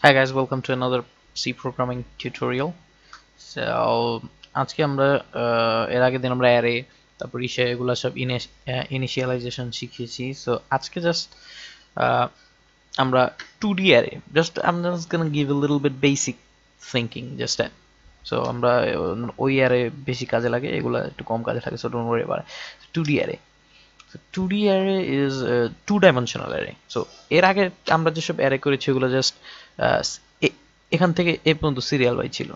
Hi guys, welcome to another C programming tutorial. So আজকে আমরা এর আগের দিন আমরা অ্যারে তারপর এগুলো সব ইনিশিয়ালাইজেশন শিখেছি। সো আজকে জাস্ট আমরা 2D array I'm just gonna give a little bit basic thinking just that. So আমরা ওই অ্যারে বেশি কাজে লাগে, এগুলো একটু কম কাজে থাকে, so don't worry about it. 2D array, 2D array is a two-dimensional array. So এর আগে আমরা যেসব অ্যারে করেছি ওগুলো জাস্ট এখান থেকে এ পর্যন্ত সিরিয়াল ওয়াইজ ছিল,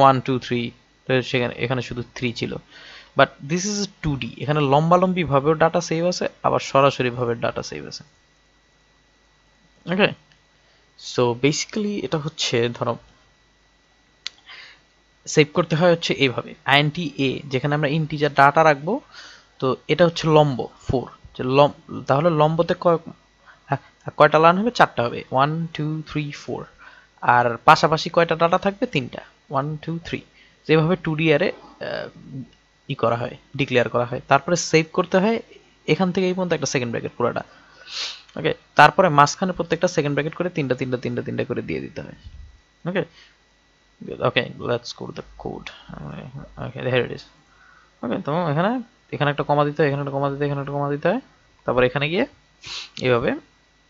1 2 3, সেখানে এখানে শুধু 3 ছিল। বাট দিস ইজ 2D, এখানে লম্বালম্বি ভাবেও ডাটা সেভ আছে, আবার সরাসরি ভাবে ডাটা সেভ আছে। ওকে, সো বেসিক্যালি এটা হচ্ছে, ধরো সেভ করতে হয় হচ্ছে এইভাবে, আইএনটি এ, যেখানে আমরা ইন্টিজার ডাটা রাখবো। তো এটা হচ্ছে লম্ব 4, যে তাহলে লম্বতে কয়টা লাইন হবে? 4টা হবে, 1 2 3 4। আর পাশাপাশি কয়টা ডাটা থাকবে? 3টা, 1 2 3। যেভাবে 2D আরে করা হয়, ডিক্লেয়ার করা হয়। তারপরে সেভ করতে হয় এখান থেকে এই পর্যন্ত একটা সেকেন্ড ব্র্যাকেট পুরোটা। ওকে, তারপরে মাঝখানে প্রত্যেকটা সেকেন্ড ব্র্যাকেট করে তিনটা করে দিয়ে দিতে হয়। Okay okay, let's go to the code. Okay, here it is. Okay, তো এখানে একটা কমা দিতে হয়, এখানে একটা কমা দিতে হয়, এখানে একটা কমা দিতে হয়, তারপর এখানে গিয়ে এইভাবে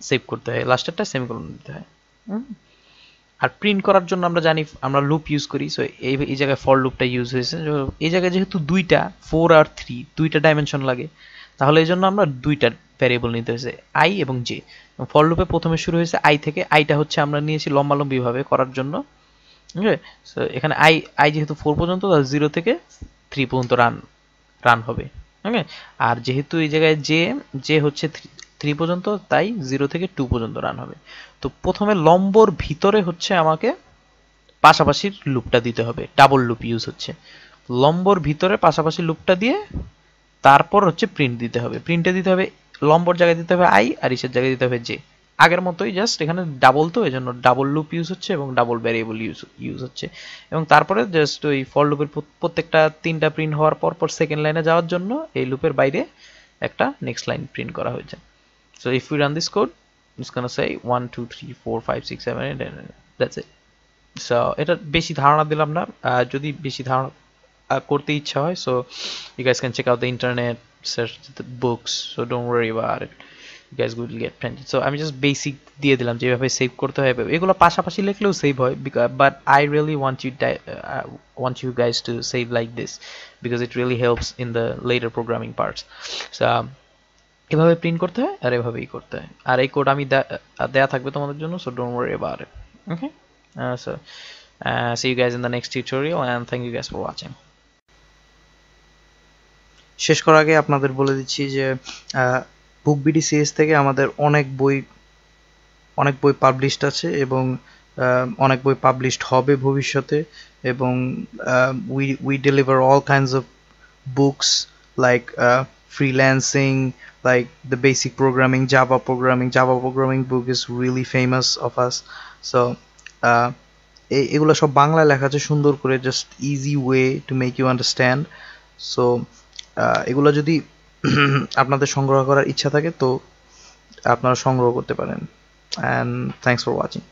সেভ করতে হয়, লাস্টেরটা সেমিকোলন দিতে হয়। আর প্রিন্ট করার জন্য আমরা জানি আমরা লুপ ইউজ করি। সো এই জায়গায় ফর লুপটা ইউজ হয়েছে। এই জায়গায় যেহেতু দুইটা 4 আর 3 দুইটা ডাইমেনশন লাগে, তাহলে এই জন্য আমরা দুইটা ভ্যারিয়েবল নিতে হয়েছে, আই এবং জে। ফর লুপে প্রথমে শুরু হয়েছে আই থেকে, আইটা হচ্ছে আমরা নিয়েছি লম্বালম্বি ভাবে করার জন্য। ওকে, সো এখানে আই যেহেতু 4 পর্যন্ত, 0 থেকে 3 পর্যন্ত রান হবে। ওকে, আর যেহেতু এই জায়গায় জে হচ্ছে 3 পর্যন্ত, তাই 0 থেকে 2 পর্যন্ত রান হবে। তো প্রথমে লম্বর ভিতরে হচ্ছে আমাকে পাশাপাশি লুপটা দিতে হবে, ডাবল লুপ ইউজ হচ্ছে। লম্বর ভিতরে পাশাপাশি লুপটা দিয়ে তারপর হচ্ছে প্রিন্ট দিতে হবে। প্রিন্টে দিতে হবে লম্বর জায়গায় দিতে হবে আই, আর ইসের জায়গায় দিতে হবে জে। আগের মতোই, জাস্ট এখানে ডাবল, তো এই জন্য ডাবল লুপ ইউজ হচ্ছে এবং ডাবল ভ্যারিয়েবল ইউজ হচ্ছে। এবং তারপরে জাস্ট ওই ফর লুপের প্রত্যেকটা 3টা প্রিন্ট হওয়ার পর পর সেকেন্ড লাইনে যাওয়ার জন্য এই লুপের বাইরে একটা নেক্সট লাইন প্রিন্ট করা হয়েছে। So if you run this code, it's gonna say 1 2 3 4 5 6 7 8 and that's it. So এটা বেশি ধারণা দিলাম না, যদি বেশি ধারণা করতে ইচ্ছা হয়, so you guys can check out the internet, search the books, so don't worry about it, you guys will get plenty. So আমি জাস্ট বেসিক দিয়ে দিলাম যেভাবে সেভ করতে হয়। এগুলো পাশাপাশি লিখলেও সেভ হয়, but I really want you guys to save like this because it really helps in the later programming parts. So এভাবে প্রিন্ট করতে হয় আর এভাবেই করতে হয়। আর এই কোড আমি দেয়া থাকবে তোমাদের জন্য, so don't worry about it. Okay, so see you guys in the next tutorial and thank you guys for watching. শেষ করার আগে আপনাদের বলে দিচ্ছি যে বুক বিডি সিরিজ থেকে আমাদের অনেক বই পাবলিশড আছে এবং অনেক বই পাবলিশড হবে ভবিষ্যতে। এবং we deliver all kinds of books like freelancing, like the basic programming, Java programming book is really famous of us. So এগুলো সব বাংলায় লেখা আছে সুন্দর করে, just easy way to make you understand. So এগুলো যদি আপনাদের সংগ্রহ করার ইচ্ছা থাকে তো আপনারা সংগ্রহ করতে পারেন। And thanks for watching.